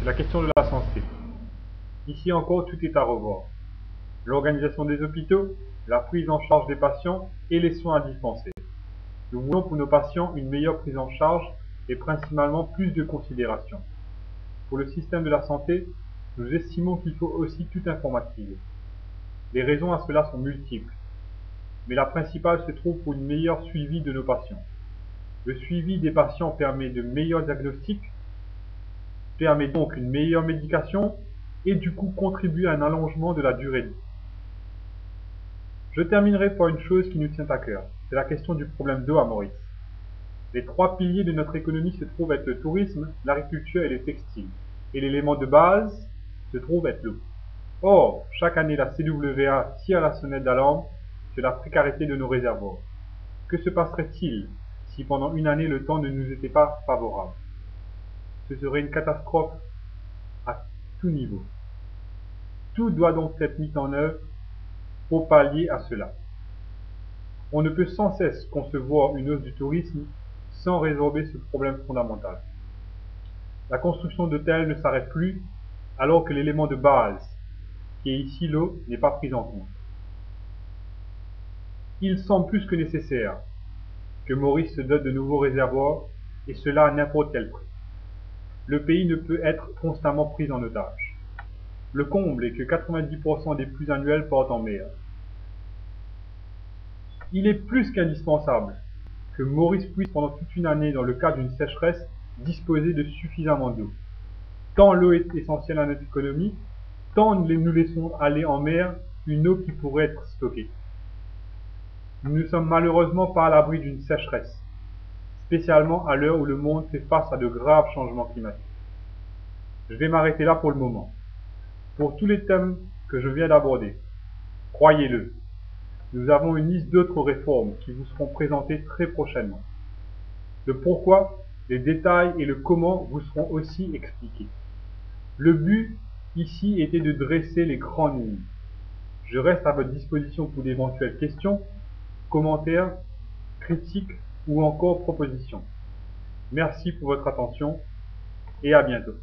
c'est la question de la santé. Ici encore, tout est à revoir. L'organisation des hôpitaux, la prise en charge des patients et les soins à dispenser. Nous voulons pour nos patients une meilleure prise en charge et principalement plus de considération. Pour le système de la santé, nous estimons qu'il faut aussi tout informatiser. Les raisons à cela sont multiples, mais la principale se trouve pour une meilleure suivi de nos patients. Le suivi des patients permet de meilleurs diagnostics, permet donc une meilleure médication et du coup contribue à un allongement de la durée de vie. Je terminerai par une chose qui nous tient à cœur, c'est la question du problème d'eau à Maurice. Les trois piliers de notre économie se trouvent être le tourisme, l'agriculture et les textiles, et l'élément de base se trouve être l'eau. Or, chaque année la CWA tire la sonnette d'alarme sur la précarité de nos réservoirs. Que se passerait-il si pendant une année le temps ne nous était pas favorable? Ce serait une catastrophe à tout niveau. Tout doit donc être mis en œuvre pour pallier à cela. On ne peut sans cesse concevoir une hausse du tourisme sans résorber ce problème fondamental. La construction d'hôtels ne s'arrête plus alors que l'élément de base, qui est ici l'eau, n'est pas pris en compte. Il semble plus que nécessaire que Maurice se dote de nouveaux réservoirs, et cela à n'importe quel prix. Le pays ne peut être constamment pris en otage. Le comble est que 90% des flux annuels partent en mer. Il est plus qu'indispensable que Maurice puisse pendant toute une année, dans le cas d'une sécheresse, disposer de suffisamment d'eau. Tant l'eau est essentielle à notre économie, tant nous laissons aller en mer une eau qui pourrait être stockée. Nous ne sommes malheureusement pas à l'abri d'une sécheresse, spécialement à l'heure où le monde fait face à de graves changements climatiques. Je vais m'arrêter là pour le moment. Pour tous les thèmes que je viens d'aborder, croyez-le, nous avons une liste d'autres réformes qui vous seront présentées très prochainement. Le pourquoi, les détails et le comment vous seront aussi expliqués. Le but ici était de dresser les grandes lignes. Je reste à votre disposition pour d'éventuelles questions, commentaires, critiques ou encore propositions. Merci pour votre attention et à bientôt.